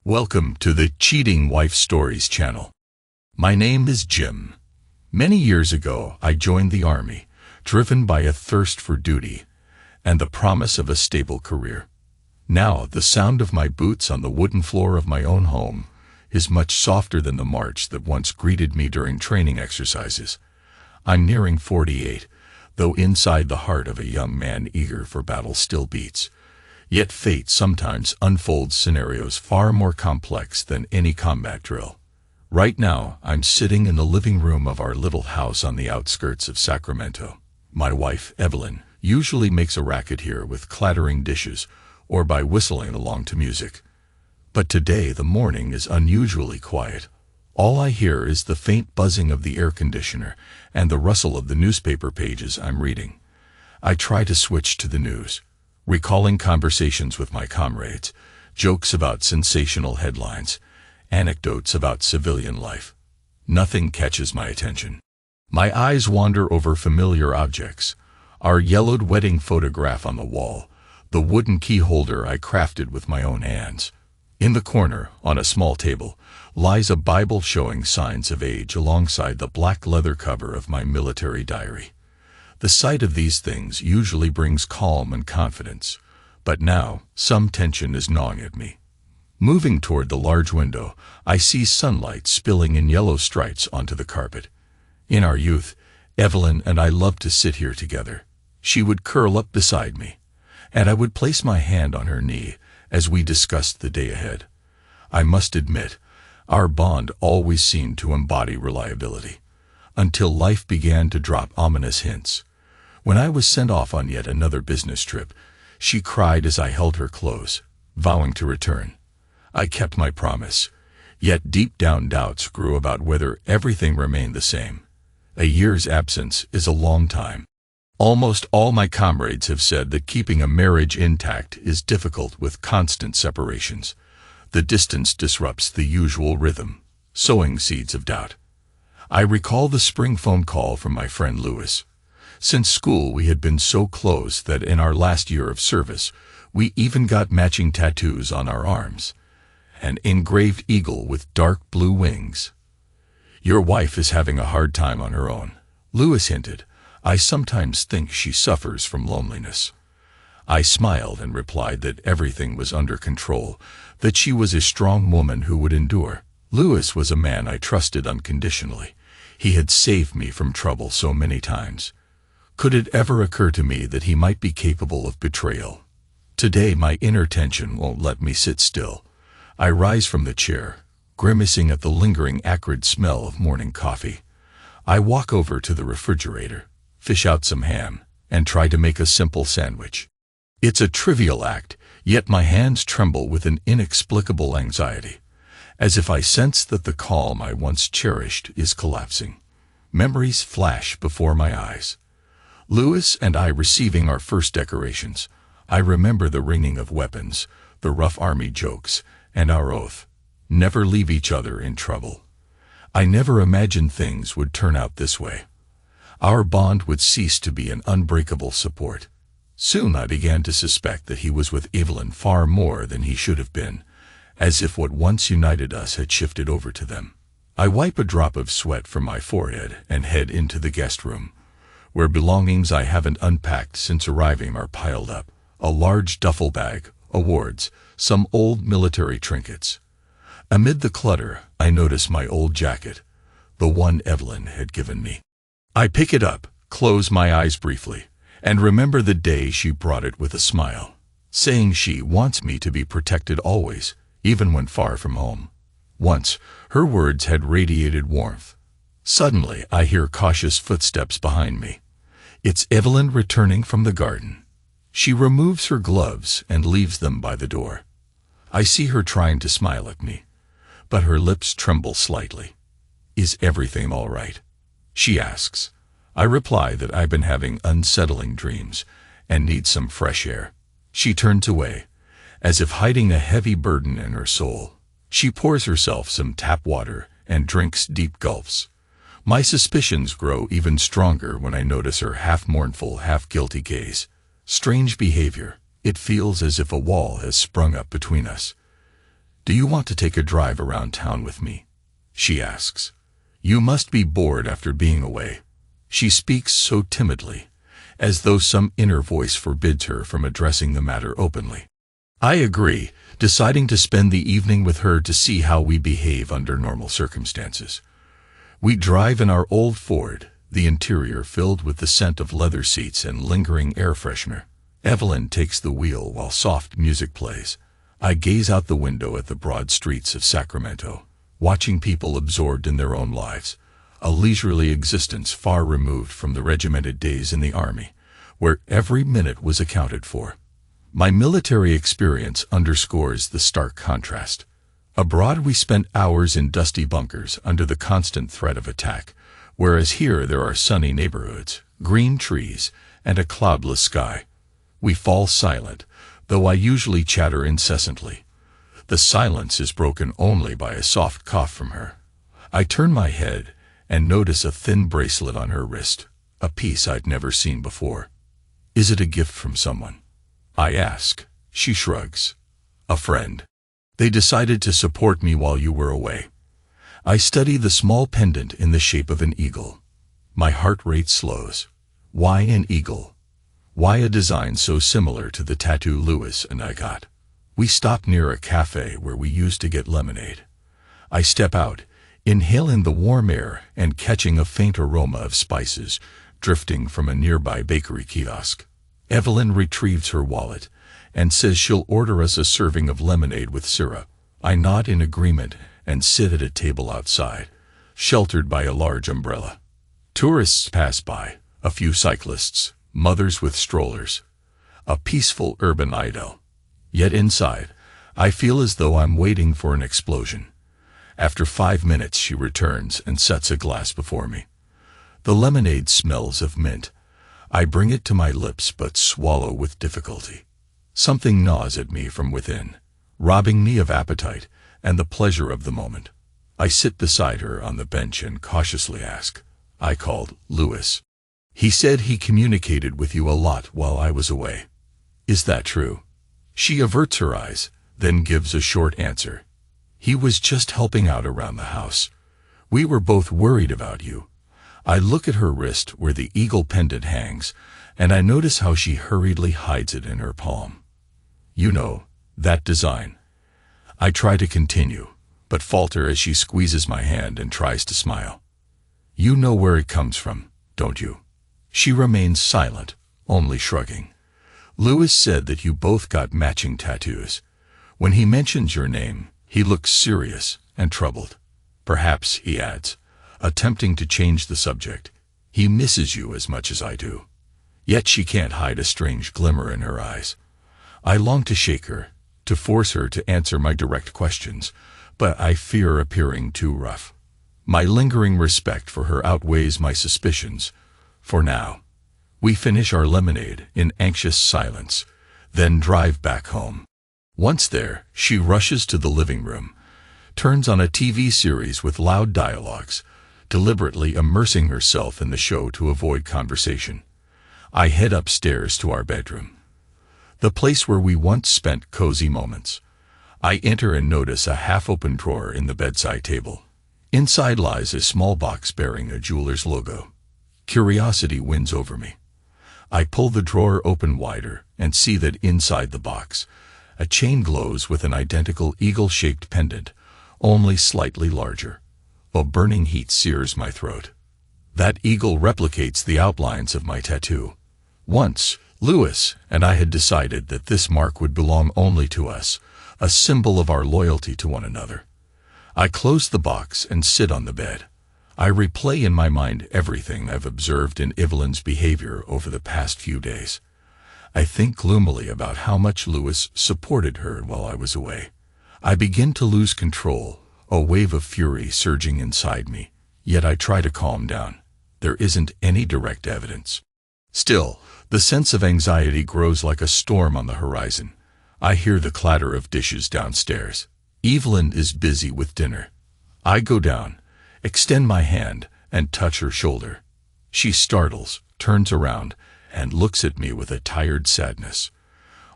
Welcome to the Cheating Wife Stories channel. My name is Jim. Many years ago, I joined the Army, driven by a thirst for duty and the promise of a stable career. Now, the sound of my boots on the wooden floor of my own home is much softer than the march that once greeted me during training exercises. I'm nearing 48, though inside the heart of a young man eager for battle still beats. Yet fate sometimes unfolds scenarios far more complex than any combat drill. Right now, I'm sitting in the living room of our little house on the outskirts of Sacramento. My wife, Evelyn, usually makes a racket here with clattering dishes or by whistling along to music. But today the morning is unusually quiet. All I hear is the faint buzzing of the air conditioner and the rustle of the newspaper pages I'm reading. I try to switch to the news, recalling conversations with my comrades, jokes about sensational headlines, anecdotes about civilian life. Nothing catches my attention. My eyes wander over familiar objects: our yellowed wedding photograph on the wall, the wooden key holder I crafted with my own hands. In the corner, on a small table, lies a Bible showing signs of age alongside the black leather cover of my military diary. The sight of these things usually brings calm and confidence, but now some tension is gnawing at me. Moving toward the large window, I see sunlight spilling in yellow stripes onto the carpet. In our youth, Evelyn and I loved to sit here together. She would curl up beside me, and I would place my hand on her knee as we discussed the day ahead. I must admit, our bond always seemed to embody reliability, until life began to drop ominous hints. When I was sent off on yet another business trip, she cried as I held her close, vowing to return. I kept my promise, yet deep down doubts grew about whether everything remained the same. A year's absence is a long time. Almost all my comrades have said that keeping a marriage intact is difficult with constant separations. The distance disrupts the usual rhythm, sowing seeds of doubt. I recall the spring phone call from my friend Louis. Since school, we had been so close that in our last year of service, we even got matching tattoos on our arms: an engraved eagle with dark blue wings. "Your wife is having a hard time on her own," Louis hinted. "I sometimes think she suffers from loneliness." I smiled and replied that everything was under control, that she was a strong woman who would endure. Louis was a man I trusted unconditionally. He had saved me from trouble so many times. Could it ever occur to me that he might be capable of betrayal? Today my inner tension won't let me sit still. I rise from the chair, grimacing at the lingering acrid smell of morning coffee. I walk over to the refrigerator, fish out some ham, and try to make a simple sandwich. It's a trivial act, yet my hands tremble with an inexplicable anxiety, as if I sense that the calm I once cherished is collapsing. Memories flash before my eyes. Louis and I receiving our first decorations. I remember the ringing of weapons, the rough army jokes, and our oath: never leave each other in trouble. I never imagined things would turn out this way. Our bond would cease to be an unbreakable support. Soon I began to suspect that he was with Evelyn far more than he should have been, as if what once united us had shifted over to them. I wipe a drop of sweat from my forehead and head into the guest room, where belongings I haven't unpacked since arriving are piled up: a large duffel bag, awards, some old military trinkets. Amid the clutter, I notice my old jacket, the one Evelyn had given me. I pick it up, close my eyes briefly, and remember the day she brought it with a smile, saying she wants me to be protected always, even when far from home. Once, her words had radiated warmth. Suddenly, I hear cautious footsteps behind me. It's Evelyn returning from the garden. She removes her gloves and leaves them by the door. I see her trying to smile at me, but her lips tremble slightly. "Is everything all right?" she asks. I reply that I've been having unsettling dreams and need some fresh air. She turns away, as if hiding a heavy burden in her soul. She pours herself some tap water and drinks deep gulps. My suspicions grow even stronger when I notice her half-mournful, half-guilty gaze. Strange behavior. It feels as if a wall has sprung up between us. "Do you want to take a drive around town with me?" she asks. "You must be bored after being away." She speaks so timidly, as though some inner voice forbids her from addressing the matter openly. I agree, deciding to spend the evening with her to see how we behave under normal circumstances. We drive in our old Ford, the interior filled with the scent of leather seats and lingering air freshener. Evelyn takes the wheel while soft music plays. I gaze out the window at the broad streets of Sacramento, watching people absorbed in their own lives, a leisurely existence far removed from the regimented days in the Army, where every minute was accounted for. My military experience underscores the stark contrast. Abroad we spent hours in dusty bunkers under the constant threat of attack, whereas here there are sunny neighborhoods, green trees, and a cloudless sky. We fall silent, though I usually chatter incessantly. The silence is broken only by a soft cough from her. I turn my head and notice a thin bracelet on her wrist, a piece I'd never seen before. "Is it a gift from someone?" I ask. She shrugs. "A friend. They decided to support me while you were away." I study the small pendant in the shape of an eagle. My heart rate slows. Why an eagle? Why a design so similar to the tattoo Lewis and I got? We stop near a cafe where we used to get lemonade. I step out, inhaling the warm air and catching a faint aroma of spices drifting from a nearby bakery kiosk. Evelyn retrieves her wallet and says she'll order us a serving of lemonade with syrup. I nod in agreement and sit at a table outside, sheltered by a large umbrella. Tourists pass by, a few cyclists, mothers with strollers. A peaceful urban idyll. Yet inside, I feel as though I'm waiting for an explosion. After 5 minutes she returns and sets a glass before me. The lemonade smells of mint. I bring it to my lips but swallow with difficulty. Something gnaws at me from within, robbing me of appetite and the pleasure of the moment. I sit beside her on the bench and cautiously ask, "I called Lewis. He said he communicated with you a lot while I was away. Is that true?" She averts her eyes, then gives a short answer. "He was just helping out around the house. We were both worried about you." I look at her wrist where the eagle pendant hangs, and I notice how she hurriedly hides it in her palm. "You know, that design." I try to continue, but falter as she squeezes my hand and tries to smile. "You know where it comes from, don't you?" She remains silent, only shrugging. "Lewis said that you both got matching tattoos. When he mentions your name, he looks serious and troubled. Perhaps," he adds, attempting to change the subject, "he misses you as much as I do." Yet she can't hide a strange glimmer in her eyes. I long to shake her, to force her to answer my direct questions, but I fear appearing too rough. My lingering respect for her outweighs my suspicions. For now, we finish our lemonade in anxious silence, then drive back home. Once there, she rushes to the living room, turns on a TV series with loud dialogues, deliberately immersing herself in the show to avoid conversation. I head upstairs to our bedroom, the place where we once spent cozy moments. I enter and notice a half-open drawer in the bedside table. Inside lies a small box bearing a jeweler's logo. Curiosity wins over me. I pull the drawer open wider and see that inside the box, a chain glows with an identical eagle-shaped pendant, only slightly larger. A burning heat sears my throat. That eagle replicates the outlines of my tattoo. Once, Lewis and I had decided that this mark would belong only to us, a symbol of our loyalty to one another. I close the box and sit on the bed. I replay in my mind everything I've observed in Evelyn's behavior over the past few days. I think gloomily about how much Lewis supported her while I was away. I begin to lose control, a wave of fury surging inside me, yet I try to calm down. There isn't any direct evidence. Still, the sense of anxiety grows like a storm on the horizon. I hear the clatter of dishes downstairs. Evelyn is busy with dinner. I go down, extend my hand, and touch her shoulder. She startles, turns around, and looks at me with a tired sadness.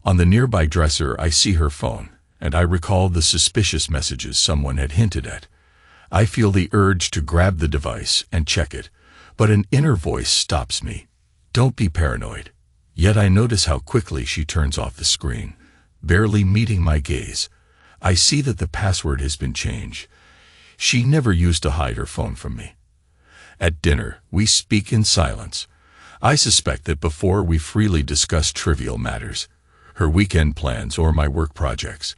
On the nearby dresser I see her phone, and I recall the suspicious messages someone had hinted at. I feel the urge to grab the device and check it, but an inner voice stops me. Don't be paranoid. Yet I notice how quickly she turns off the screen, barely meeting my gaze. I see that the password has been changed. She never used to hide her phone from me. At dinner, we speak in silence. I suspect that before we freely discuss trivial matters, her weekend plans or my work projects.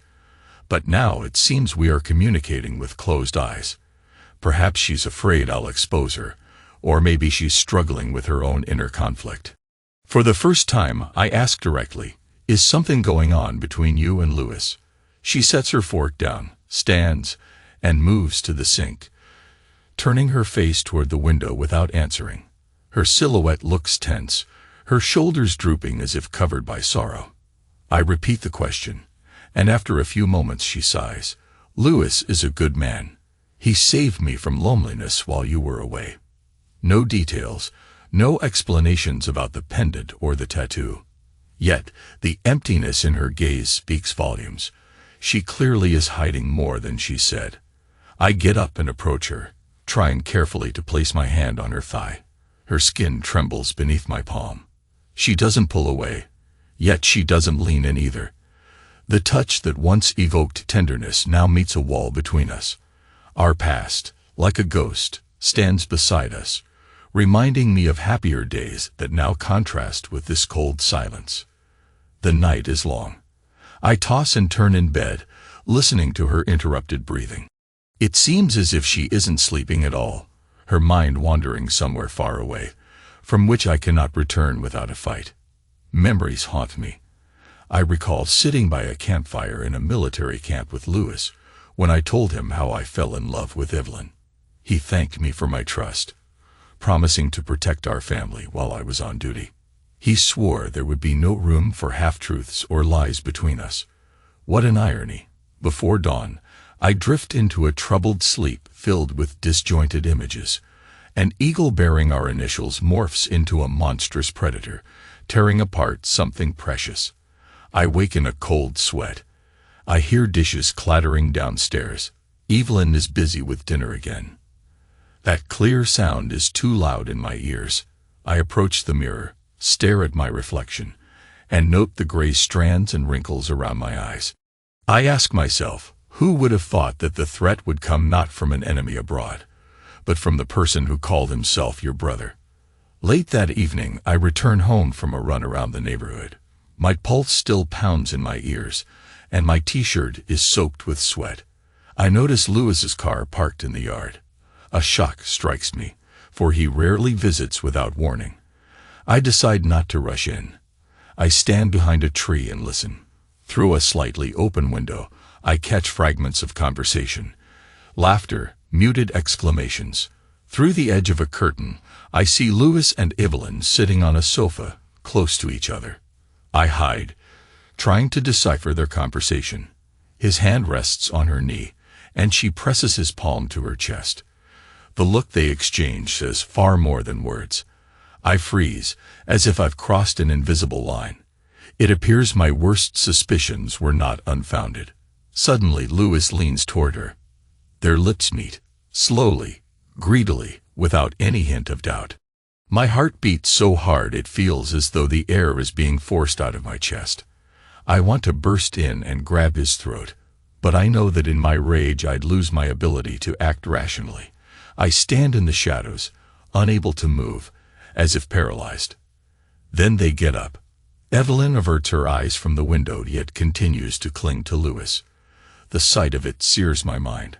But now it seems we are communicating with closed eyes. Perhaps she's afraid I'll expose her, or maybe she's struggling with her own inner conflict. For the first time, I ask directly, "Is something going on between you and Louis?" She sets her fork down, stands, and moves to the sink, turning her face toward the window without answering. Her silhouette looks tense, her shoulders drooping as if covered by sorrow. I repeat the question, and after a few moments she sighs. "Louis is a good man. He saved me from loneliness while you were away." No details, no explanations about the pendant or the tattoo. Yet, the emptiness in her gaze speaks volumes. She clearly is hiding more than she said. I get up and approach her, trying carefully to place my hand on her thigh. Her skin trembles beneath my palm. She doesn't pull away, yet she doesn't lean in either. The touch that once evoked tenderness now meets a wall between us. Our past, like a ghost, stands beside us, reminding me of happier days that now contrast with this cold silence. The night is long. I toss and turn in bed, listening to her interrupted breathing. It seems as if she isn't sleeping at all, her mind wandering somewhere far away, from which I cannot return without a fight. Memories haunt me. I recall sitting by a campfire in a military camp with Louis, when I told him how I fell in love with Evelyn. He thanked me for my trust, promising to protect our family while I was on duty. He swore there would be no room for half-truths or lies between us. What an irony. Before dawn, I drift into a troubled sleep filled with disjointed images. An eagle bearing our initials morphs into a monstrous predator, tearing apart something precious. I wake in a cold sweat. I hear dishes clattering downstairs. Evelyn is busy with dinner again. That clear sound is too loud in my ears. I approach the mirror, stare at my reflection, and note the gray strands and wrinkles around my eyes. I ask myself, who would have thought that the threat would come not from an enemy abroad, but from the person who called himself your brother? Late that evening, I return home from a run around the neighborhood. My pulse still pounds in my ears, and my t-shirt is soaked with sweat. I notice Louis's car parked in the yard. A shock strikes me, for he rarely visits without warning. I decide not to rush in. I stand behind a tree and listen. Through a slightly open window, I catch fragments of conversation. Laughter, muted exclamations. Through the edge of a curtain, I see Louis and Evelyn sitting on a sofa, close to each other. I hide, trying to decipher their conversation. His hand rests on her knee, and she presses his palm to her chest. The look they exchange says far more than words. I freeze, as if I've crossed an invisible line. It appears my worst suspicions were not unfounded. Suddenly, Louis leans toward her. Their lips meet, slowly, greedily, without any hint of doubt. My heart beats so hard it feels as though the air is being forced out of my chest. I want to burst in and grab his throat, but I know that in my rage I'd lose my ability to act rationally. I stand in the shadows, unable to move, as if paralyzed. Then they get up. Evelyn averts her eyes from the window yet continues to cling to Louis. The sight of it sears my mind.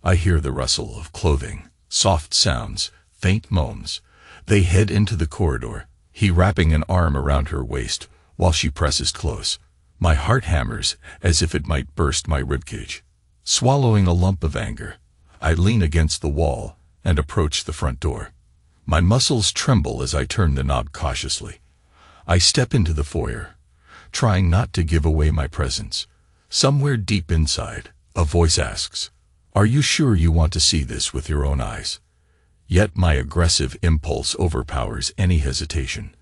I hear the rustle of clothing, soft sounds, faint moans. They head into the corridor, he wrapping an arm around her waist while she presses close. My heart hammers as if it might burst my ribcage. Swallowing a lump of anger, I lean against the wall and approach the front door. My muscles tremble as I turn the knob cautiously. I step into the foyer, trying not to give away my presence. Somewhere deep inside, a voice asks, "Are you sure you want to see this with your own eyes?" Yet my aggressive impulse overpowers any hesitation.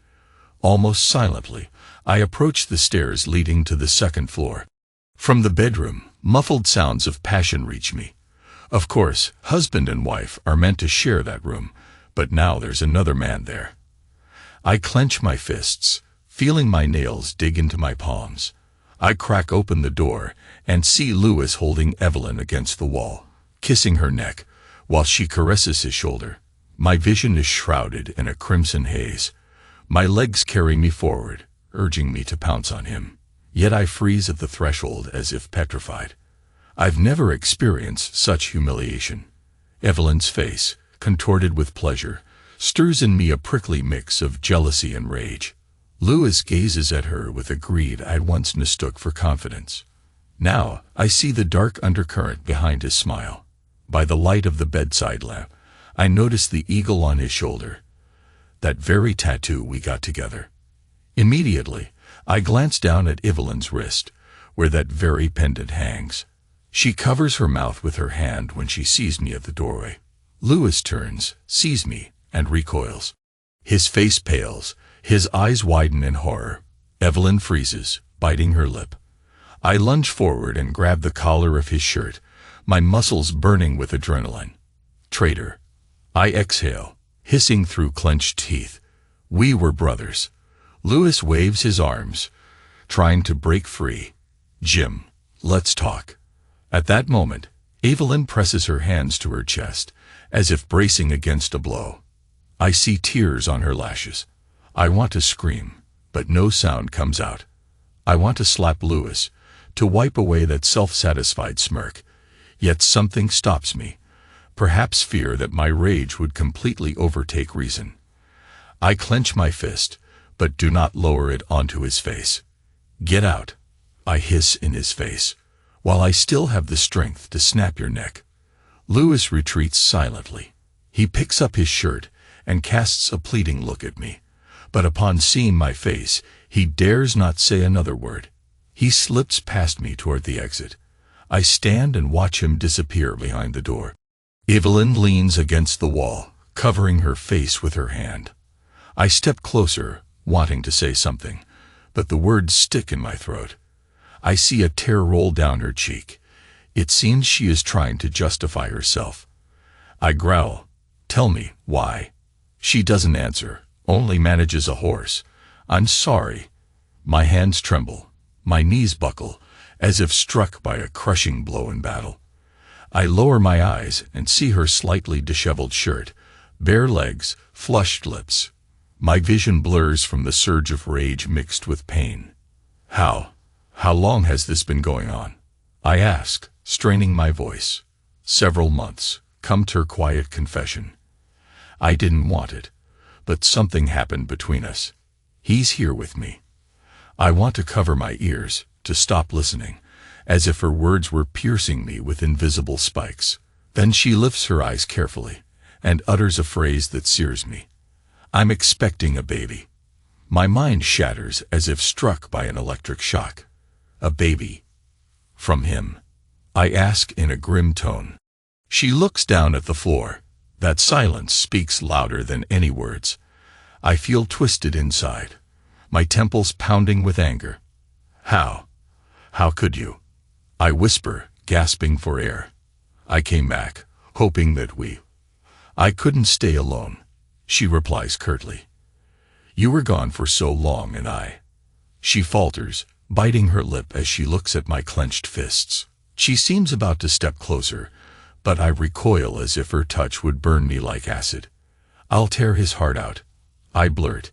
Almost silently, I approach the stairs leading to the second floor. From the bedroom, muffled sounds of passion reach me. Of course, husband and wife are meant to share that room, but now there's another man there. I clench my fists, feeling my nails dig into my palms. I crack open the door and see Louis holding Evelyn against the wall, kissing her neck while she caresses his shoulder. My vision is shrouded in a crimson haze. My legs carry me forward, urging me to pounce on him. Yet I freeze at the threshold as if petrified. I've never experienced such humiliation. Evelyn's face, contorted with pleasure, stirs in me a prickly mix of jealousy and rage. Louis gazes at her with a greed I'd once mistook for confidence. Now I see the dark undercurrent behind his smile. By the light of the bedside lamp, I notice the eagle on his shoulder, that very tattoo we got together. Immediately, I glance down at Evelyn's wrist, where that very pendant hangs. She covers her mouth with her hand when she sees me at the doorway. Louis turns, sees me, and recoils. His face pales, his eyes widen in horror. Evelyn freezes, biting her lip. I lunge forward and grab the collar of his shirt, my muscles burning with adrenaline. Traitor. I exhale, hissing through clenched teeth. We were brothers. Louis waves his arms, trying to break free. Jim, let's talk. At that moment, Evelyn presses her hands to her chest, as if bracing against a blow. I see tears on her lashes. I want to scream, but no sound comes out. I want to slap Louis, to wipe away that self-satisfied smirk. Yet something stops me, perhaps fear that my rage would completely overtake reason. I clench my fist, but do not lower it onto his face. Get out, I hiss in his face, while I still have the strength to snap your neck. Louis retreats silently. He picks up his shirt and casts a pleading look at me, but upon seeing my face, he dares not say another word. He slips past me toward the exit. I stand and watch him disappear behind the door. Evelyn leans against the wall, covering her face with her hand. I step closer, wanting to say something, but the words stick in my throat. I see a tear roll down her cheek. It seems she is trying to justify herself. I growl, "Tell me, why?" She doesn't answer, only manages a hoarse, "I'm sorry." My hands tremble, my knees buckle, as if struck by a crushing blow in battle. I lower my eyes and see her slightly disheveled shirt, bare legs, flushed lips. My vision blurs from the surge of rage mixed with pain. How long has this been going on? I ask, straining my voice. Several months, come to her quiet confession. I didn't want it, but something happened between us. He's here with me. I want to cover my ears, to stop listening, as if her words were piercing me with invisible spikes. Then she lifts her eyes carefully, and utters a phrase that sears me. I'm expecting a baby. My mind shatters as if struck by an electric shock. A baby. From him. I ask in a grim tone. She looks down at the floor. That silence speaks louder than any words. I feel twisted inside, my temples pounding with anger. How? How could you? I whisper, gasping for air. I came back, hoping that I couldn't stay alone. She replies curtly. You were gone for so long and She falters, biting her lip as she looks at my clenched fists. She seems about to step closer, but I recoil as if her touch would burn me like acid. I'll tear his heart out. I blurt.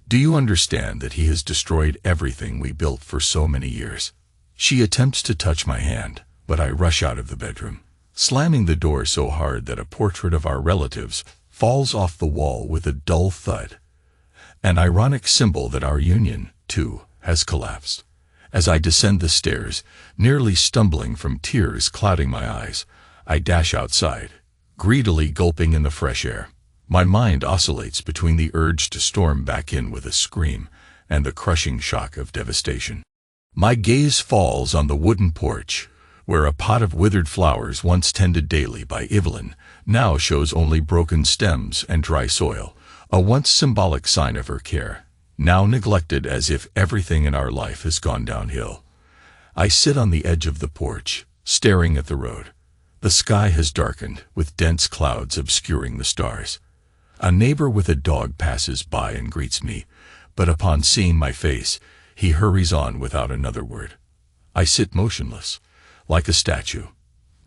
Do you understand that he has destroyed everything we built for so many years? She attempts to touch my hand, but I rush out of the bedroom, slamming the door so hard that a portrait of our relatives falls off the wall with a dull thud. An ironic symbol that our union, too, has collapsed. As I descend the stairs, nearly stumbling from tears clouding my eyes, I dash outside, greedily gulping in the fresh air. My mind oscillates between the urge to storm back in with a scream and the crushing shock of devastation. My gaze falls on the wooden porch, where a pot of withered flowers once tended daily by Evelyn now shows only broken stems and dry soil, a once symbolic sign of her care, now neglected as if everything in our life has gone downhill. I sit on the edge of the porch, staring at the road. The sky has darkened, with dense clouds obscuring the stars. A neighbor with a dog passes by and greets me, but upon seeing my face, he hurries on without another word. I sit motionless, like a statue.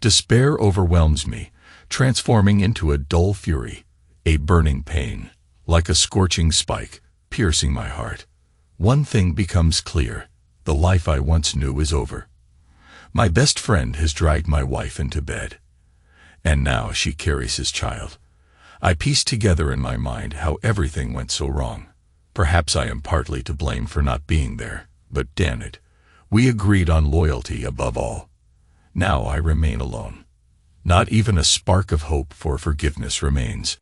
Despair overwhelms me, transforming into a dull fury, a burning pain, like a scorching spike, piercing my heart. One thing becomes clear: the life I once knew is over. My best friend has dragged my wife into bed, and now she carries his child. I piece together in my mind how everything went so wrong. Perhaps I am partly to blame for not being there, but damn it, we agreed on loyalty above all. Now I remain alone. Not even a spark of hope for forgiveness remains.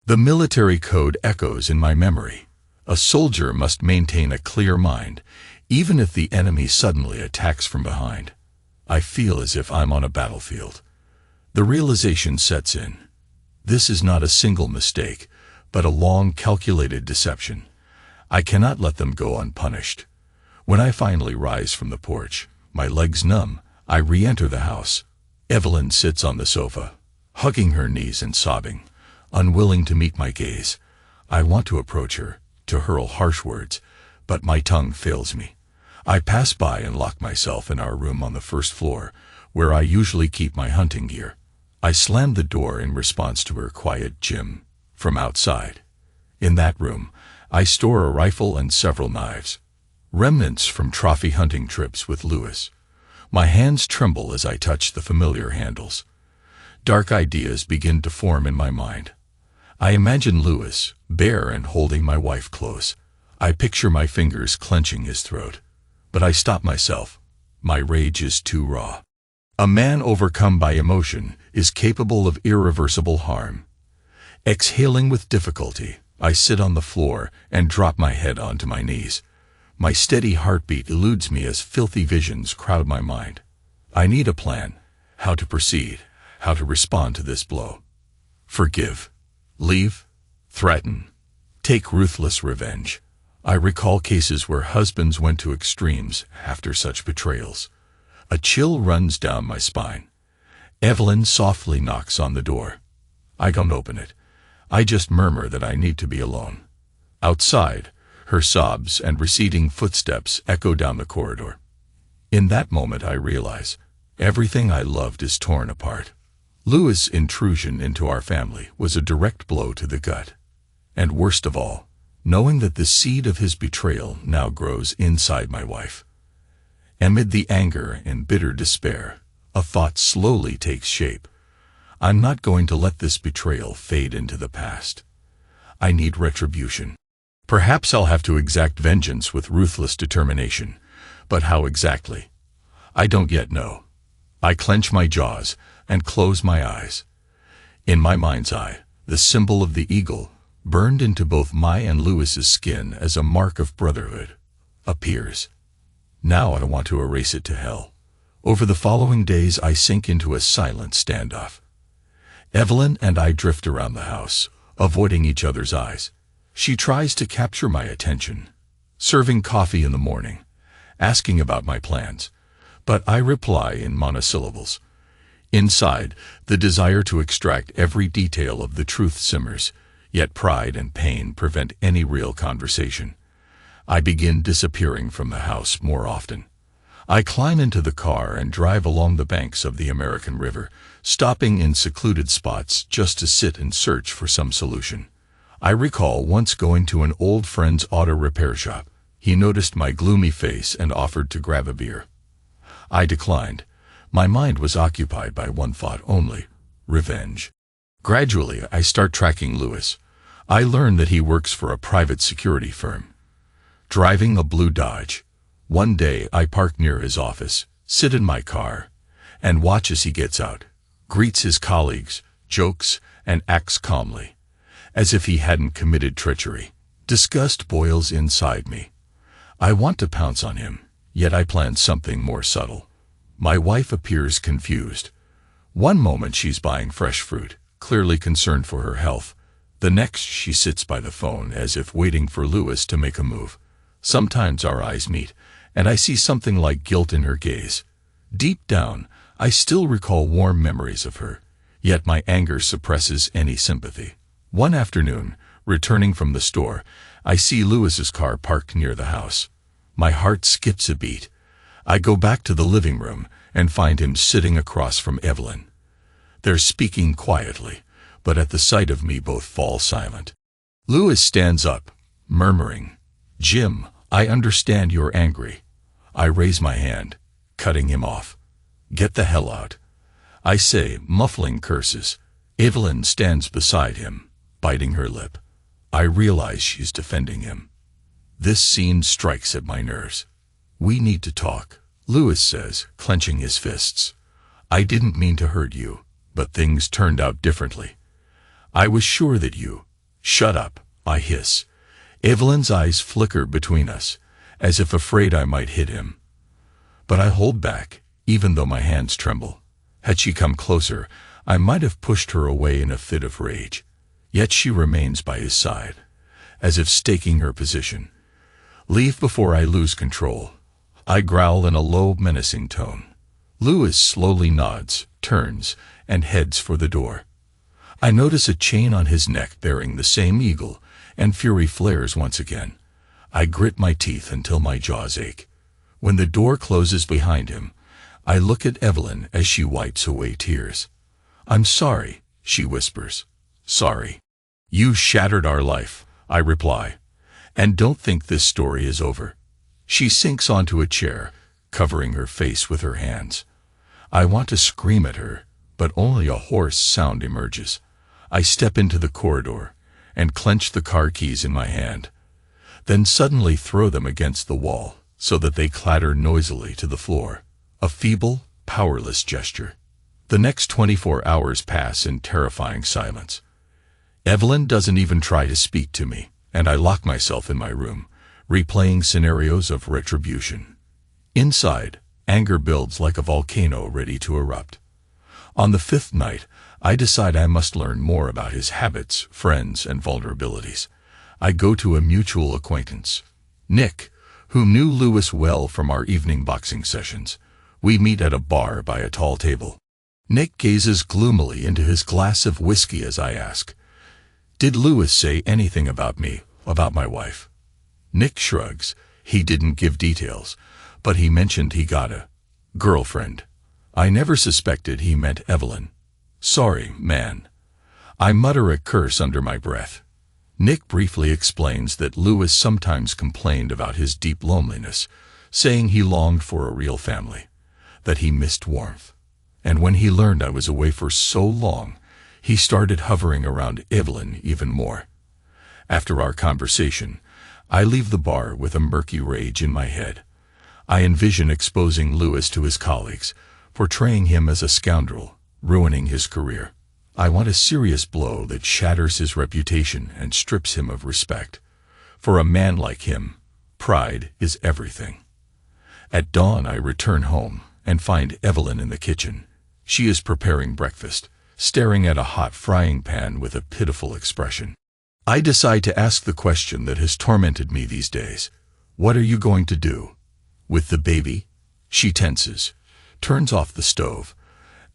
The military code echoes in my memory. A soldier must maintain a clear mind, even if the enemy suddenly attacks from behind. I feel as if I'm on a battlefield. The realization sets in. This is not a single mistake, but a long, calculated deception. I cannot let them go unpunished. When I finally rise from the porch, my legs numb, I re-enter the house. Evelyn sits on the sofa, hugging her knees and sobbing, unwilling to meet my gaze. I want to approach her, to hurl harsh words, but my tongue fails me. I pass by and lock myself in our room on the first floor, where I usually keep my hunting gear. I slam the door in response to her quiet "Jim" from outside. In that room, I store a rifle and several knives, remnants from trophy hunting trips with Lewis. My hands tremble as I touch the familiar handles. Dark ideas begin to form in my mind. I imagine Lewis, bare and holding my wife close. I picture my fingers clenching his throat. But I stop myself. My rage is too raw. A man overcome by emotion is capable of irreversible harm. Exhaling with difficulty, I sit on the floor and drop my head onto my knees. My steady heartbeat eludes me as filthy visions crowd my mind. I need a plan, how to proceed, how to respond to this blow. Forgive, leave, threaten, take ruthless revenge. I recall cases where husbands went to extremes after such betrayals. A chill runs down my spine. Evelyn softly knocks on the door. I don't open it. I just murmur that I need to be alone. Outside, her sobs and receding footsteps echo down the corridor. In that moment I realize, everything I loved is torn apart. Lewis' intrusion into our family was a direct blow to the gut. And worst of all, knowing that the seed of his betrayal now grows inside my wife. Amid the anger and bitter despair, a thought slowly takes shape. I'm not going to let this betrayal fade into the past. I need retribution. Perhaps I'll have to exact vengeance with ruthless determination, but how exactly? I don't yet know. I clench my jaws and close my eyes. In my mind's eye, the symbol of the eagle, burned into both my and Lewis's skin as a mark of brotherhood, appears. Now I want to erase it to hell. Over the following days I sink into a silent standoff. Evelyn and I drift around the house, avoiding each other's eyes. She tries to capture my attention, serving coffee in the morning, asking about my plans, but I reply in monosyllables. Inside, the desire to extract every detail of the truth simmers, yet pride and pain prevent any real conversation. I begin disappearing from the house more often. I climb into the car and drive along the banks of the American River, stopping in secluded spots just to sit and search for some solution. I recall once going to an old friend's auto repair shop. He noticed my gloomy face and offered to grab a beer. I declined. My mind was occupied by one thought only: revenge. Gradually, I start tracking Lewis. I learn that he works for a private security firm. Driving a blue Dodge. One day I park near his office, sit in my car, and watch as he gets out, greets his colleagues, jokes, and acts calmly, as if he hadn't committed treachery. Disgust boils inside me. I want to pounce on him, yet I plan something more subtle. My wife appears confused. One moment she's buying fresh fruit, clearly concerned for her health. The next she sits by the phone as if waiting for Lewis to make a move. Sometimes our eyes meet, and I see something like guilt in her gaze. Deep down, I still recall warm memories of her, yet my anger suppresses any sympathy. One afternoon, returning from the store, I see Louis's car parked near the house. My heart skips a beat. I go back to the living room and find him sitting across from Evelyn. They're speaking quietly, but at the sight of me both fall silent. Louis stands up, murmuring, "Jim, I understand you're angry." I raise my hand, cutting him off. "Get the hell out," I say, muffling curses. Evelyn stands beside him, biting her lip. I realize she's defending him. This scene strikes at my nerves. "We need to talk," Louis says, clenching his fists. "I didn't mean to hurt you, but things turned out differently. I was sure that you—" "Shut up," I hiss. Evelyn's eyes flicker between us, as if afraid I might hit him. But I hold back, even though my hands tremble. Had she come closer, I might have pushed her away in a fit of rage. Yet she remains by his side, as if staking her position. "Leave before I lose control," I growl in a low, menacing tone. Louis slowly nods, turns, and heads for the door. I notice a chain on his neck bearing the same eagle, and fury flares once again. I grit my teeth until my jaws ache. When the door closes behind him, I look at Evelyn as she wipes away tears. "I'm sorry," she whispers. "Sorry. You shattered our life," I reply. "And don't think this story is over." She sinks onto a chair, covering her face with her hands. I want to scream at her, but only a hoarse sound emerges. I step into the corridor and clench the car keys in my hand, then suddenly throw them against the wall so that they clatter noisily to the floor. A feeble, powerless gesture. The next 24 hours pass in terrifying silence. Evelyn doesn't even try to speak to me, and I lock myself in my room, replaying scenarios of retribution. Inside, anger builds like a volcano ready to erupt. On the 5th night, I decide I must learn more about his habits, friends, and vulnerabilities. I go to a mutual acquaintance, Nick, who knew Louis well from our evening boxing sessions. We meet at a bar by a tall table. Nick gazes gloomily into his glass of whiskey as I ask, "Did Louis say anything about me, about my wife?" Nick shrugs. He didn't give details, but he mentioned he got a girlfriend. I never suspected he meant Evelyn. "Sorry, man." I mutter a curse under my breath. Nick briefly explains that Louis sometimes complained about his deep loneliness, saying he longed for a real family, that he missed warmth. And when he learned I was away for so long, he started hovering around Evelyn even more. After our conversation, I leave the bar with a murky rage in my head. I envision exposing Louis to his colleagues, portraying him as a scoundrel, ruining his career. I want a serious blow that shatters his reputation and strips him of respect. For a man like him, pride is everything. At dawn, I return home and find Evelyn in the kitchen. She is preparing breakfast, staring at a hot frying pan with a pitiful expression. I decide to ask the question that has tormented me these days. "What are you going to do with the baby?" She tenses, turns off the stove,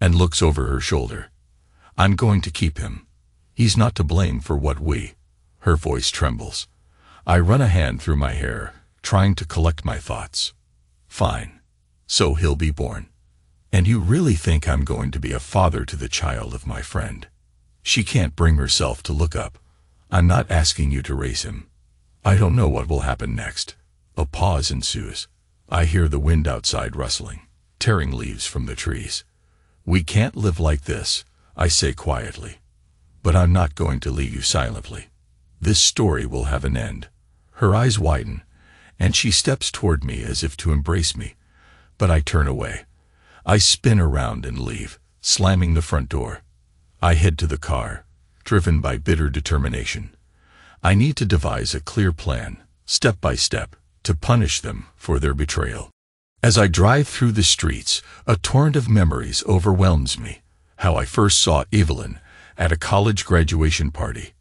and looks over her shoulder. "I'm going to keep him. He's not to blame for what we—" Her voice trembles. I run a hand through my hair, trying to collect my thoughts. "Fine. So he'll be born. And you really think I'm going to be a father to the child of my friend?" She can't bring herself to look up. "I'm not asking you to raise him. I don't know what will happen next." A pause ensues. I hear the wind outside rustling, tearing leaves from the trees. "We can't live like this," I say quietly. "But I'm not going to leave you silently. This story will have an end." Her eyes widen, and she steps toward me as if to embrace me, but I turn away. I spin around and leave, slamming the front door. I head to the car, driven by bitter determination. I need to devise a clear plan, step by step, to punish them for their betrayal. As I drive through the streets, a torrent of memories overwhelms me. How I first saw Evelyn at a college graduation party.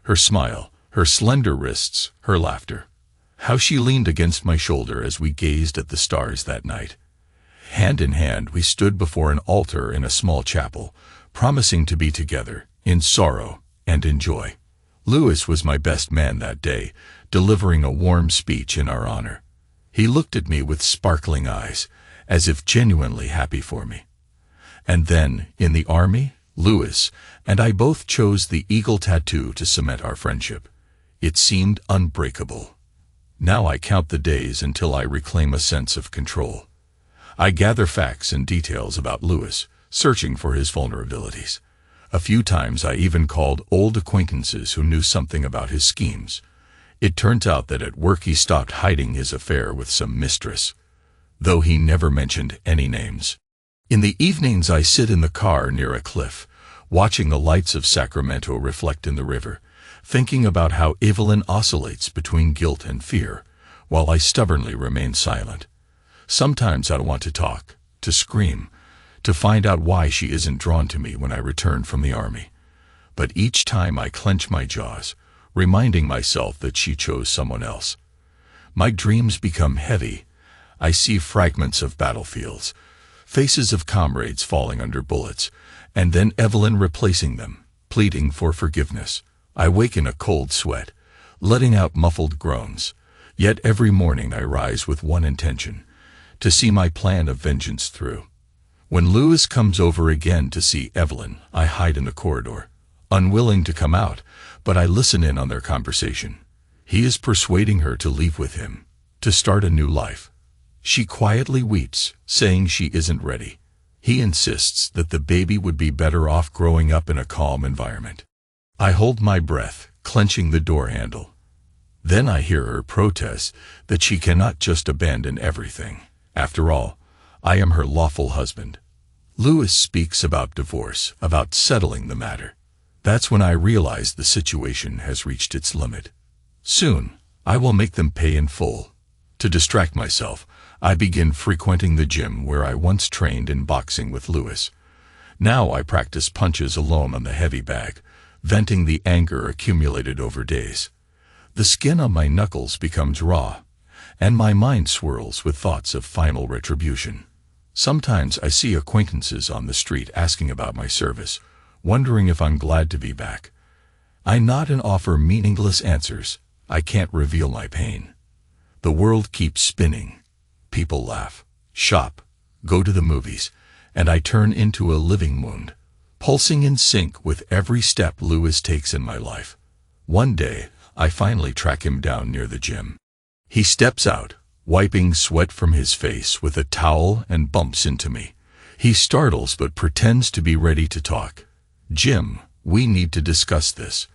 Her smile, her slender wrists, her laughter. How she leaned against my shoulder as we gazed at the stars that night. Hand in hand, we stood before an altar in a small chapel, promising to be together, in sorrow and in joy. Louis was my best man that day, delivering a warm speech in our honor. He looked at me with sparkling eyes, as if genuinely happy for me. And then, in the army, Louis and I both chose the eagle tattoo to cement our friendship. It seemed unbreakable. Now I count the days until I reclaim a sense of control. I gather facts and details about Louis, searching for his vulnerabilities. A few times I even called old acquaintances who knew something about his schemes. It turns out that at work he stopped hiding his affair with some mistress, though he never mentioned any names. In the evenings I sit in the car near a cliff, watching the lights of Sacramento reflect in the river, thinking about how Evelyn oscillates between guilt and fear, while I stubbornly remain silent. Sometimes I want to talk, to scream, to find out why she isn't drawn to me when I return from the army. But each time I clench my jaws, reminding myself that she chose someone else. My dreams become heavy. I see fragments of battlefields, faces of comrades falling under bullets, and then Evelyn replacing them, pleading for forgiveness. I wake in a cold sweat, letting out muffled groans. Yet every morning I rise with one intention: to see my plan of vengeance through. When Louis comes over again to see Evelyn, I hide in the corridor, unwilling to come out, but I listen in on their conversation. He is persuading her to leave with him, to start a new life. She quietly weeps, saying she isn't ready. He insists that the baby would be better off growing up in a calm environment. I hold my breath, clenching the door handle. Then I hear her protest that she cannot just abandon everything. After all, I am her lawful husband. Louis speaks about divorce, about settling the matter. That's when I realize the situation has reached its limit. Soon, I will make them pay in full. To distract myself, I begin frequenting the gym where I once trained in boxing with Louis. Now I practice punches alone on the heavy bag, venting the anger accumulated over days. The skin on my knuckles becomes raw, and my mind swirls with thoughts of final retribution. Sometimes I see acquaintances on the street asking about my service, wondering if I'm glad to be back. I nod and offer meaningless answers. I can't reveal my pain. The world keeps spinning. People laugh, shop, go to the movies, and I turn into a living wound, pulsing in sync with every step Louis takes in my life. One day, I finally track him down near the gym. He steps out, wiping sweat from his face with a towel, and bumps into me. He startles but pretends to be ready to talk. "Jim, we need to discuss this.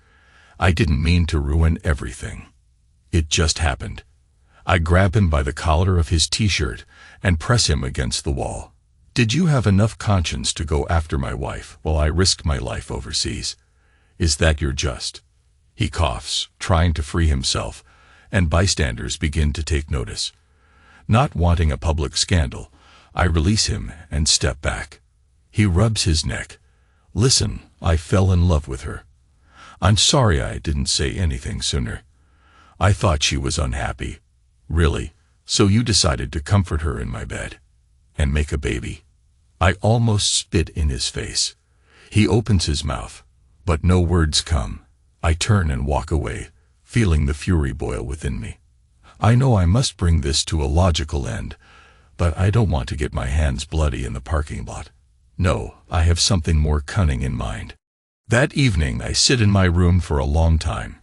I didn't mean to ruin everything. It just happened." I grab him by the collar of his t-shirt and press him against the wall. "Did you have enough conscience to go after my wife while I risked my life overseas? Is that your just?" He coughs, trying to free himself, and bystanders begin to take notice. Not wanting a public scandal, I release him and step back. He rubs his neck. "Listen, I fell in love with her. I'm sorry I didn't say anything sooner. I thought she was unhappy." "Really? So you decided to comfort her in my bed and make a baby?" I almost spit in his face. He opens his mouth, but no words come. I turn and walk away, feeling the fury boil within me. I know I must bring this to a logical end, but I don't want to get my hands bloody in the parking lot. No, I have something more cunning in mind. That evening I sit in my room for a long time,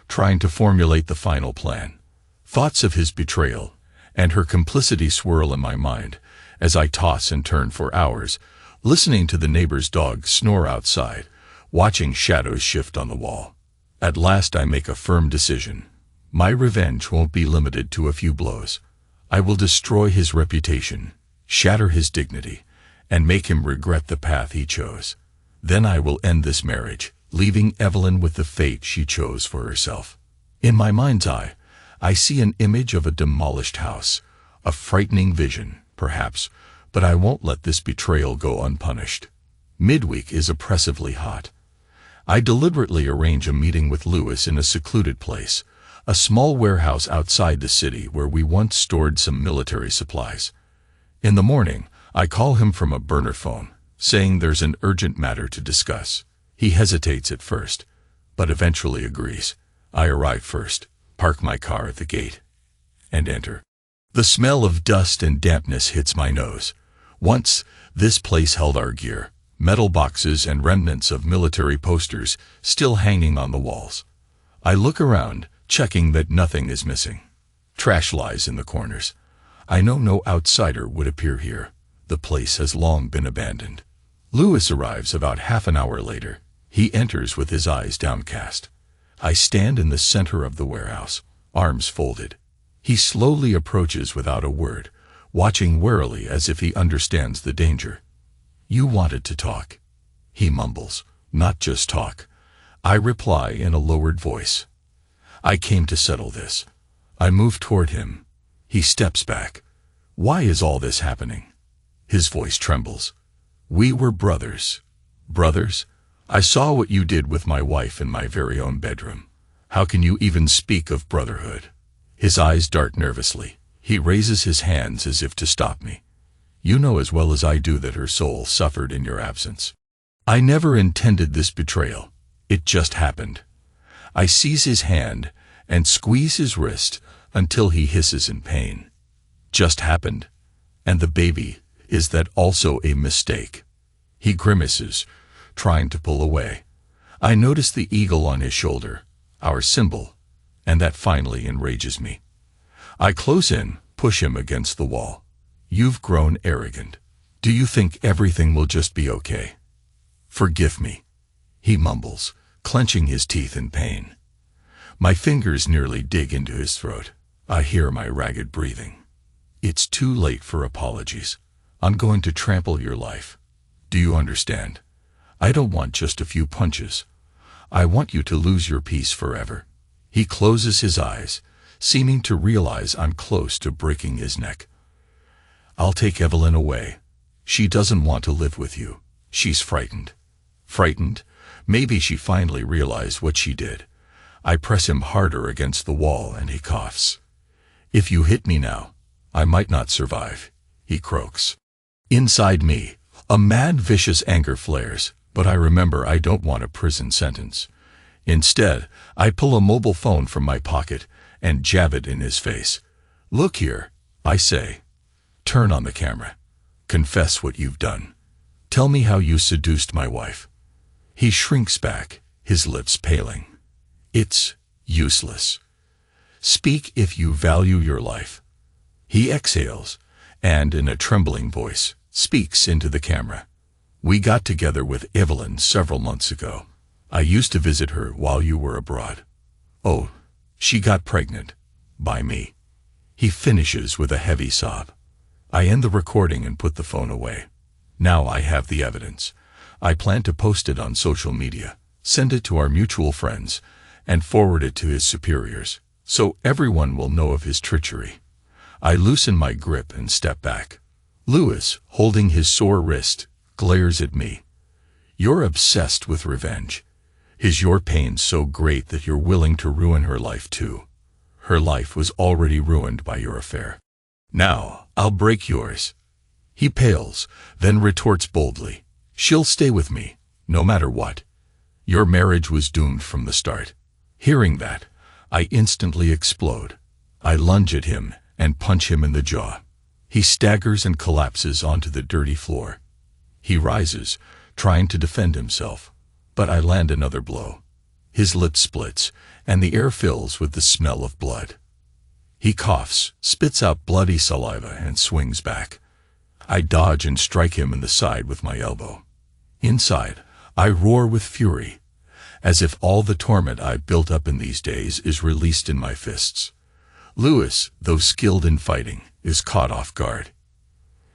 trying to formulate the final plan. Thoughts of his betrayal and her complicity swirl in my mind as I toss and turn for hours, listening to the neighbor's dog snore outside, watching shadows shift on the wall. At last I make a firm decision. My revenge won't be limited to a few blows. I will destroy his reputation, shatter his dignity, and make him regret the path he chose. Then I will end this marriage, leaving Evelyn with the fate she chose for herself. In my mind's eye, I see an image of a demolished house, a frightening vision, perhaps, but I won't let this betrayal go unpunished. Midweek is oppressively hot. I deliberately arrange a meeting with Louis in a secluded place, a small warehouse outside the city where we once stored some military supplies. In the morning, I call him from a burner phone, saying there's an urgent matter to discuss. He hesitates at first, but eventually agrees. I arrive first, park my car at the gate, and enter. The smell of dust and dampness hits my nose. Once, this place held our gear, metal boxes and remnants of military posters still hanging on the walls. I look around, checking that nothing is missing. Trash lies in the corners. I know no outsider would appear here. The place has long been abandoned. Louis arrives about half an hour later. He enters with his eyes downcast. I stand in the center of the warehouse, arms folded. He slowly approaches without a word, watching warily as if he understands the danger. "You wanted to talk," he mumbles. "Not just talk." I reply in a lowered voice. "I came to settle this." I move toward him. He steps back. "Why is all this happening?" His voice trembles. "We were brothers." "Brothers? I saw what you did with my wife in my very own bedroom. How can you even speak of brotherhood?" His eyes dart nervously. He raises his hands as if to stop me. "You know as well as I do that her soul suffered in your absence. I never intended this betrayal. It just happened." I seize his hand and squeeze his wrist until he hisses in pain. "Just happened? And the baby, is that also a mistake?" He grimaces, trying to pull away. I notice the eagle on his shoulder, our symbol, and that finally enrages me. I close in, push him against the wall. "You've grown arrogant. Do you think everything will just be okay?" "Forgive me," he mumbles, clenching his teeth in pain. My fingers nearly dig into his throat. I hear my ragged breathing. "It's too late for apologies. I'm going to trample your life. Do you understand? I don't want just a few punches. I want you to lose your peace forever." He closes his eyes, seeming to realize I'm close to breaking his neck. "I'll take Evelyn away. She doesn't want to live with you. She's frightened." Frightened? Maybe she finally realized what she did. I press him harder against the wall and he coughs. "If you hit me now, I might not survive," he croaks. Inside me, a mad, vicious anger flares, but I remember I don't want a prison sentence. Instead, I pull a mobile phone from my pocket and jab it in his face. "Look here," I say. "Turn on the camera. Confess what you've done. Tell me how you seduced my wife." He shrinks back, his lips paling. "It's useless. Speak if you value your life." He exhales, and in a trembling voice, speaks into the camera. "We got together with Evelyn several months ago. I used to visit her while you were abroad. Oh, she got pregnant. By me." He finishes with a heavy sob. I end the recording and put the phone away. Now I have the evidence. I plan to post it on social media, send it to our mutual friends, and forward it to his superiors, so everyone will know of his treachery. I loosen my grip and step back. Louis, holding his sore wrist, glares at me. "You're obsessed with revenge. Is your pain so great that you're willing to ruin her life too? Her life was already ruined by your affair. Now, I'll break yours." He pales, then retorts boldly. "She'll stay with me, no matter what. Your marriage was doomed from the start." Hearing that, I instantly explode. I lunge at him and punch him in the jaw. He staggers and collapses onto the dirty floor. He rises, trying to defend himself, but I land another blow. His lip splits, and the air fills with the smell of blood. He coughs, spits out bloody saliva, and swings back. I dodge and strike him in the side with my elbow. Inside, I roar with fury, as if all the torment I built up in these days is released in my fists. Louis, though skilled in fighting, is caught off guard.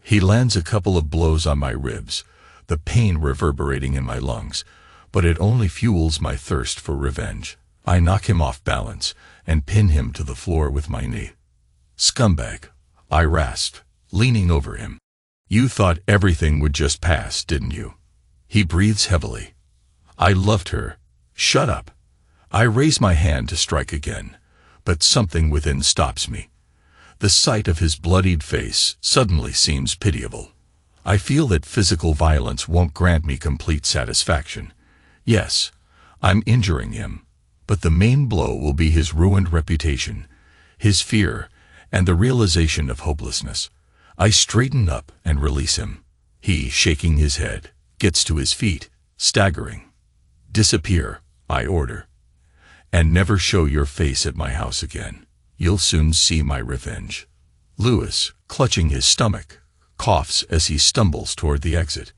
He lands a couple of blows on my ribs, the pain reverberating in my lungs, but it only fuels my thirst for revenge. I knock him off balance and pin him to the floor with my knee. "Scumbag," I rasp, leaning over him. "You thought everything would just pass, didn't you?" He breathes heavily. "I loved her." "Shut up." I raise my hand to strike again, but something within stops me. The sight of his bloodied face suddenly seems pitiable. I feel that physical violence won't grant me complete satisfaction. Yes, I'm injuring him, but the main blow will be his ruined reputation, his fear, and the realization of hopelessness. I straighten up and release him. He, shaking his head, gets to his feet, staggering. "Disappear," I order, "and never show your face at my house again. You'll soon see my revenge." Louis, clutching his stomach, coughs as he stumbles toward the exit.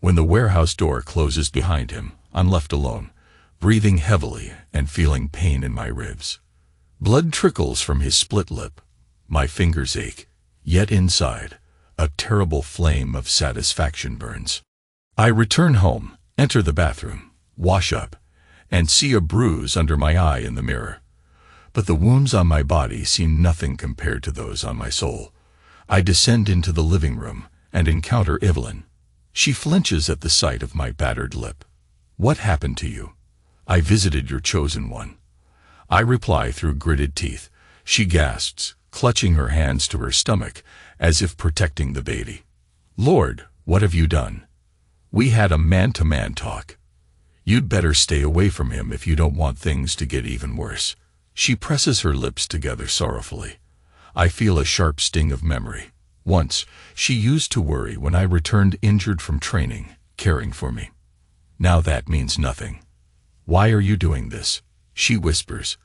When the warehouse door closes behind him, I'm left alone, breathing heavily and feeling pain in my ribs. Blood trickles from his split lip. My fingers ache, yet inside, a terrible flame of satisfaction burns. I return home, enter the bathroom, wash up, and see a bruise under my eye in the mirror. But the wounds on my body seem nothing compared to those on my soul. I descend into the living room and encounter Evelyn. She flinches at the sight of my battered lip. "What happened to you?" "I visited your chosen one," I reply through gritted teeth. She gasps, clutching her hands to her stomach as if protecting the baby. "Lord, what have you done?" "We had a man-to-man talk. You'd better stay away from him if you don't want things to get even worse." She presses her lips together sorrowfully. I feel a sharp sting of memory. Once, she used to worry when I returned injured from training, caring for me. Now that means nothing. "Why are you doing this?" she whispers.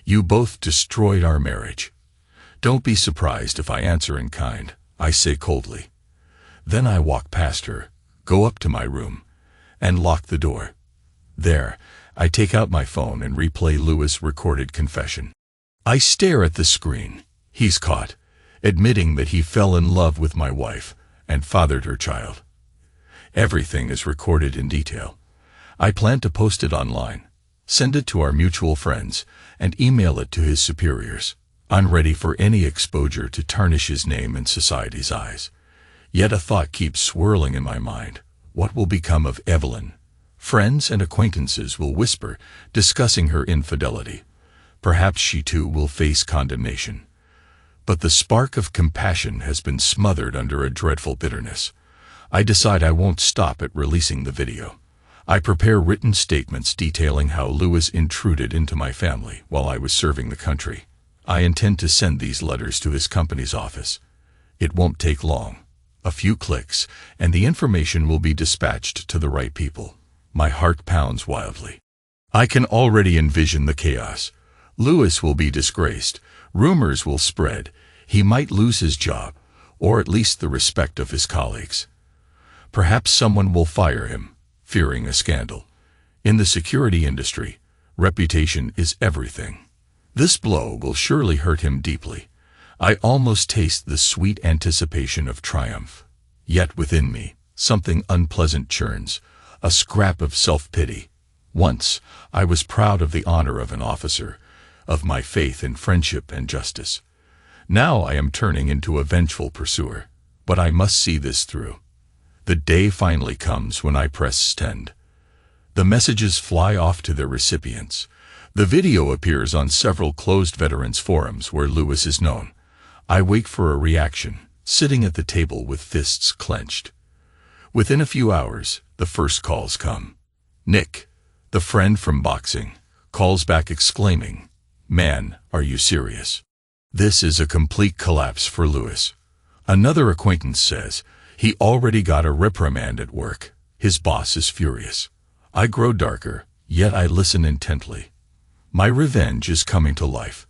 "You both destroyed our marriage." "Don't be surprised if I answer in kind," I say coldly. Then I walk past her, go up to my room, and lock the door. There, I take out my phone and replay Louis' recorded confession. I stare at the screen. He's caught, admitting that he fell in love with my wife and fathered her child. Everything is recorded in detail. I plan to post it online, send it to our mutual friends, and email it to his superiors. I'm ready for any exposure to tarnish his name in society's eyes. Yet a thought keeps swirling in my mind. What will become of Evelyn? Friends and acquaintances will whisper, discussing her infidelity. Perhaps she too will face condemnation. But the spark of compassion has been smothered under a dreadful bitterness. I decide I won't stop at releasing the video. I prepare written statements detailing how Louis intruded into my family while I was serving the country. I intend to send these letters to his company's office. It won't take long. A few clicks, and the information will be dispatched to the right people. My heart pounds wildly. I can already envision the chaos. Louis will be disgraced. Rumors will spread. He might lose his job, or at least the respect of his colleagues. Perhaps someone will fire him, fearing a scandal. In the security industry, reputation is everything. This blow will surely hurt him deeply. I almost taste the sweet anticipation of triumph. Yet within me, something unpleasant churns, a scrap of self-pity. Once, I was proud of the honor of an officer, of my faith in friendship and justice. Now I am turning into a vengeful pursuer. But I must see this through. The day finally comes when I press send. The messages fly off to their recipients. The video appears on several closed veterans forums where Louis is known. I wait for a reaction, sitting at the table with fists clenched. Within a few hours, the first calls come. Nick, the friend from boxing, calls back exclaiming, "Man, are you serious?" This is a complete collapse for Louis. Another acquaintance says he already got a reprimand at work. His boss is furious. I grow darker, yet I listen intently. My revenge is coming to life.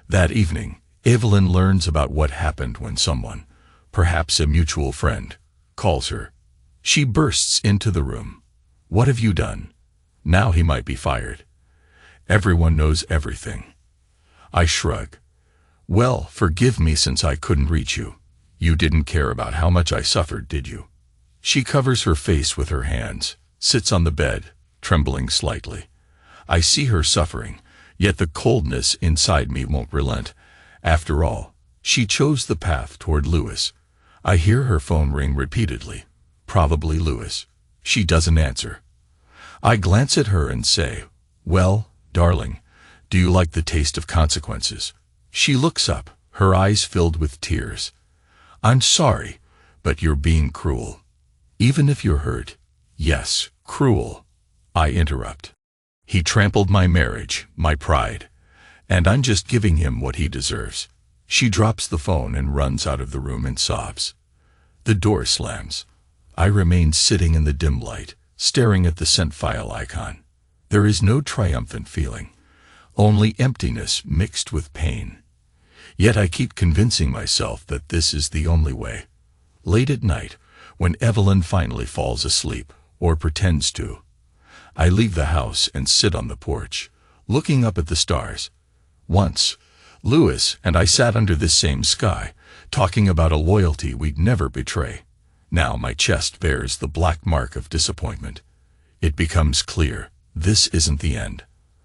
That evening, Evelyn learns about what happened when someone, perhaps a mutual friend, calls her. She bursts into the room. "What have you done?" Now he might be fired. Everyone knows everything. I shrug. "Well, forgive me since I couldn't reach you. You didn't care about how much I suffered, did you?" She covers her face with her hands, sits on the bed, trembling slightly. I see her suffering, yet the coldness inside me won't relent. After all, she chose the path toward Louis. I hear her phone ring repeatedly. Probably Louis. She doesn't answer. I glance at her and say, "Well, darling, Do you like the taste of consequences? She looks up, her eyes filled with tears. I'm sorry, but you're being cruel. Even if you're hurt. Yes, cruel. I interrupt. He trampled my marriage, my pride, and I'm just giving him what he deserves. She drops the phone and runs out of the room and sobs. The door slams. I remain sitting in the dim light, staring at the sent file icon. There is no triumphant feeling, only emptiness mixed with pain. Yet I keep convincing myself that this is the only way. Late at night, when Evelyn finally falls asleep, or pretends to, I leave the house and sit on the porch, looking up at the stars. Once, Louis and I sat under this same sky, talking about a loyalty we'd never betray. Now my chest bears the black mark of disappointment. It becomes clear, this isn't the end.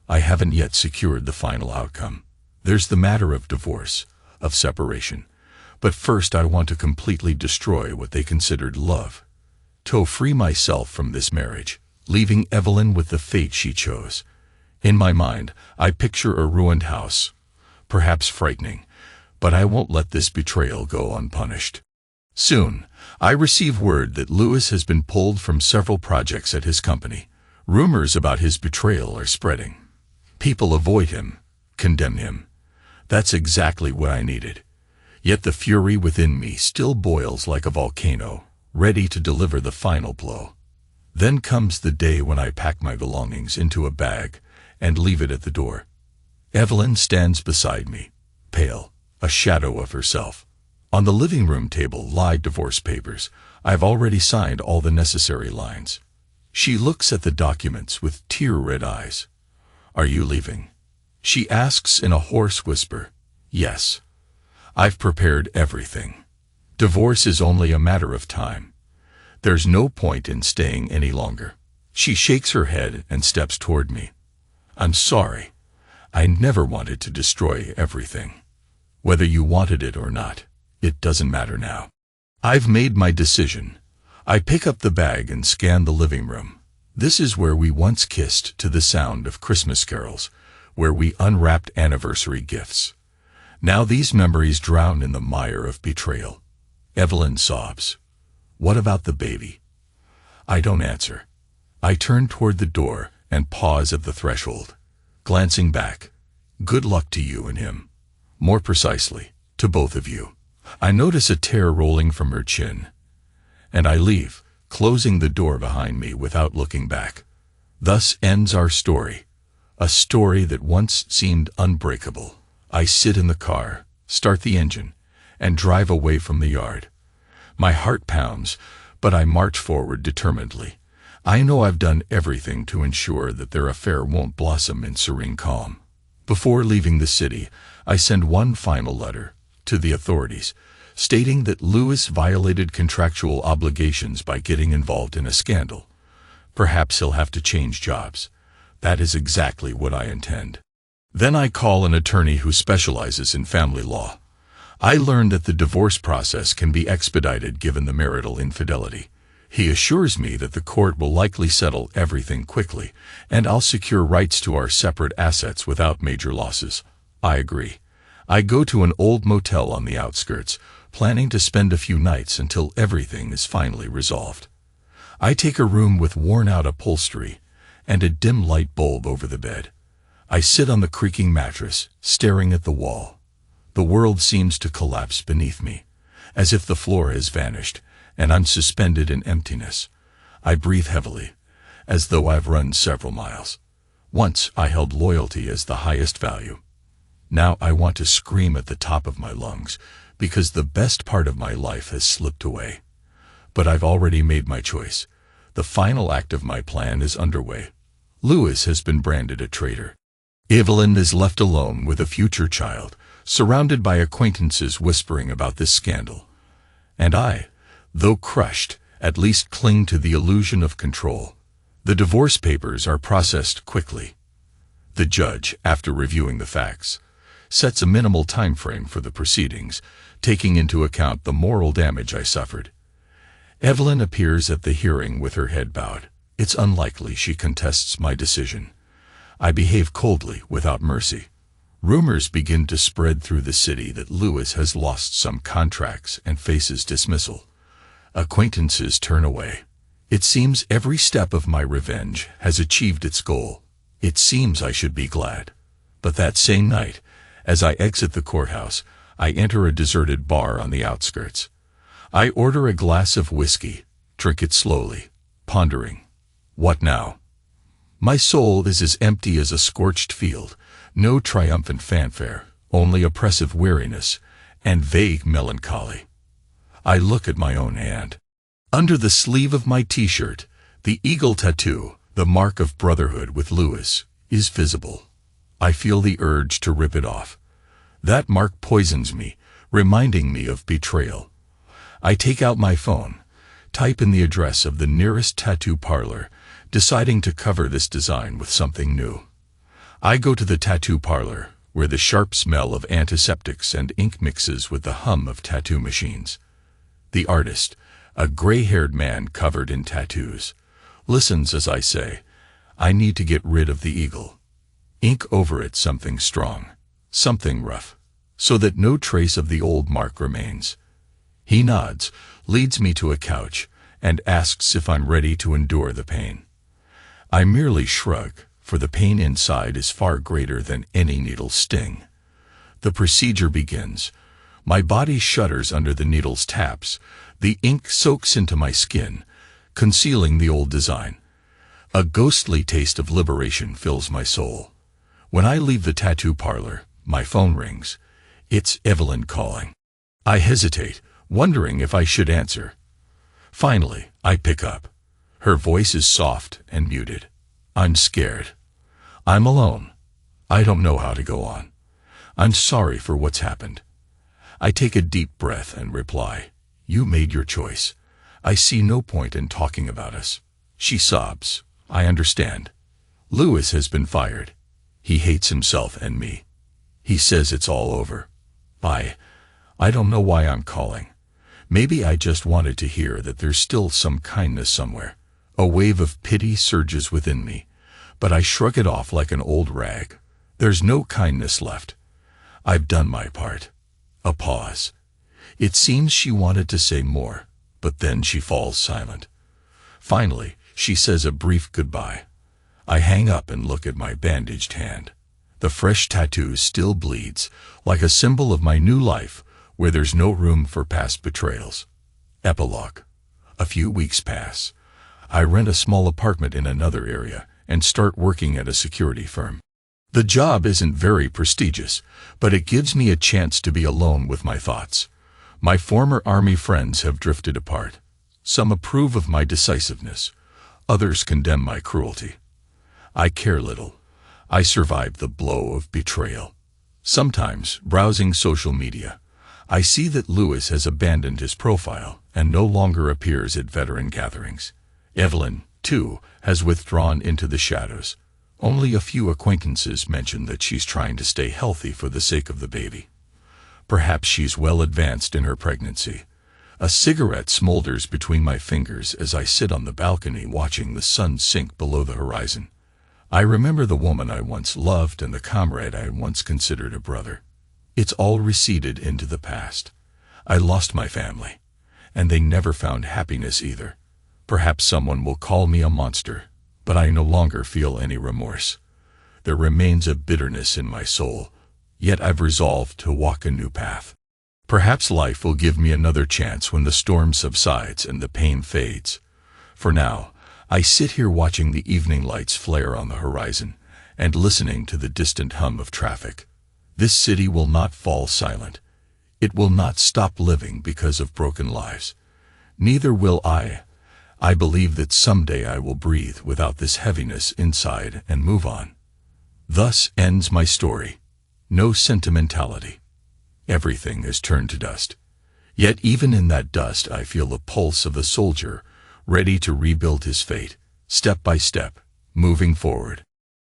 I haven't yet secured the final outcome. There's the matter of divorce, of separation. But first I want to completely destroy what they considered love. To free myself from this marriage, leaving Evelyn with the fate she chose. In my mind, I picture a ruined house. Perhaps frightening, but I won't let this betrayal go unpunished. Soon, I receive word that Louis has been pulled from several projects at his company. Rumors about his betrayal are spreading. People avoid him, condemn him. That's exactly what I needed. Yet the fury within me still boils like a volcano, ready to deliver the final blow. Then comes the day when I pack my belongings into a bag and leave it at the door. Evelyn stands beside me, pale, a shadow of herself. On the living room table lie divorce papers. I've already signed all the necessary lines. She looks at the documents with tear-red eyes. Are you leaving? She asks in a hoarse whisper. Yes. I've prepared everything. Divorce is only a matter of time. There's no point in staying any longer. She shakes her head and steps toward me. I'm sorry. I never wanted to destroy everything. Whether you wanted it or not, it doesn't matter now. I've made my decision. I pick up the bag and scan the living room. This is where we once kissed to the sound of Christmas carols, where we unwrapped anniversary gifts. Now these memories drown in the mire of betrayal. Evelyn sobs. What about the baby? I don't answer. I turn toward the door and pause at the threshold, glancing back. Good luck to you and him. More precisely, to both of you. I notice a tear rolling from her chin, and I leave, closing the door behind me without looking back. Thus ends our story, a story that once seemed unbreakable. I sit in the car, start the engine, and drive away from the yard. My heart pounds, but I march forward determinedly. I know I've done everything to ensure that their affair won't blossom in serene calm. Before leaving the city, I send one final letter to the authorities, stating that Louis violated contractual obligations by getting involved in a scandal. Perhaps he'll have to change jobs. That is exactly what I intend. Then I call an attorney who specializes in family law. I learn that the divorce process can be expedited given the marital infidelity. He assures me that the court will likely settle everything quickly, and I'll secure rights to our separate assets without major losses. I agree. I go to an old motel on the outskirts, planning to spend a few nights until everything is finally resolved. I take a room with worn-out upholstery and a dim light bulb over the bed. I sit on the creaking mattress, staring at the wall. The world seems to collapse beneath me, as if the floor has vanished, and I'm suspended in emptiness. I breathe heavily, as though I've run several miles. Once I held loyalty as the highest value. Now I want to scream at the top of my lungs, because the best part of my life has slipped away. But I've already made my choice. The final act of my plan is underway. Louis has been branded a traitor. Evelyn is left alone with a future child, surrounded by acquaintances whispering about this scandal. And I, though crushed, at least cling to the illusion of control. The divorce papers are processed quickly. The judge, after reviewing the facts, sets a minimal time frame for the proceedings, taking into account the moral damage I suffered. Evelyn appears at the hearing with her head bowed. It's unlikely she contests my decision. I behave coldly, without mercy. Rumors begin to spread through the city that Lewis has lost some contracts and faces dismissal. Acquaintances turn away. It seems every step of my revenge has achieved its goal. It seems I should be glad. But that same night, as I exit the courthouse, I enter a deserted bar on the outskirts. I order a glass of whiskey, drink it slowly, pondering. What now? My soul is as empty as a scorched field, no triumphant fanfare, only oppressive weariness and vague melancholy. I look at my own hand. Under the sleeve of my t-shirt, the eagle tattoo, the mark of brotherhood with Lewis, is visible. I feel the urge to rip it off. That mark poisons me, reminding me of betrayal. I take out my phone, type in the address of the nearest tattoo parlor, deciding to cover this design with something new. I go to the tattoo parlor, where the sharp smell of antiseptics and ink mixes with the hum of tattoo machines. The artist, a gray-haired man covered in tattoos, listens as I say, I need to get rid of the eagle. Ink over it something strong, something rough, so that no trace of the old mark remains. He nods, leads me to a couch, and asks if I'm ready to endure the pain. I merely shrug, for the pain inside is far greater than any needle's sting. The procedure begins. My body shudders under the needle's taps. The ink soaks into my skin, concealing the old design. A ghostly taste of liberation fills my soul. When I leave the tattoo parlor, my phone rings. It's Evelyn calling. I hesitate, wondering if I should answer. Finally, I pick up. Her voice is soft and muted. I'm scared. I'm alone. I don't know how to go on. I'm sorry for what's happened. I take a deep breath and reply, You made your choice. I see no point in talking about us. She sobs. I understand. Lewis has been fired. He hates himself and me. He says it's all over. I don't know why I'm calling. Maybe I just wanted to hear that there's still some kindness somewhere. A wave of pity surges within me, but I shrug it off like an old rag. There's no kindness left. I've done my part. A pause. It seems she wanted to say more, but then she falls silent. Finally, she says a brief goodbye. I hang up and look at my bandaged hand. The fresh tattoo still bleeds, like a symbol of my new life, where there's no room for past betrayals. Epilogue. A few weeks pass. I rent a small apartment in another area and start working at a security firm. The job isn't very prestigious, but it gives me a chance to be alone with my thoughts. My former army friends have drifted apart. Some approve of my decisiveness. Others condemn my cruelty. I care little. I survived the blow of betrayal. Sometimes, browsing social media, I see that Lewis has abandoned his profile and no longer appears at veteran gatherings. Evelyn, too, has withdrawn into the shadows. Only a few acquaintances mention that she's trying to stay healthy for the sake of the baby. Perhaps she's well advanced in her pregnancy. A cigarette smolders between my fingers as I sit on the balcony watching the sun sink below the horizon. I remember the woman I once loved and the comrade I once considered a brother. It's all receded into the past. I lost my family, and they never found happiness either. Perhaps someone will call me a monster, but I no longer feel any remorse. There remains a bitterness in my soul, yet I've resolved to walk a new path. Perhaps life will give me another chance when the storm subsides and the pain fades. For now, I sit here watching the evening lights flare on the horizon and listening to the distant hum of traffic. This city will not fall silent. It will not stop living because of broken lives. Neither will I. I believe that someday I will breathe without this heaviness inside and move on. Thus ends my story. No sentimentality. Everything has turned to dust. Yet even in that dust I feel the pulse of a soldier, ready to rebuild his fate, step by step, moving forward.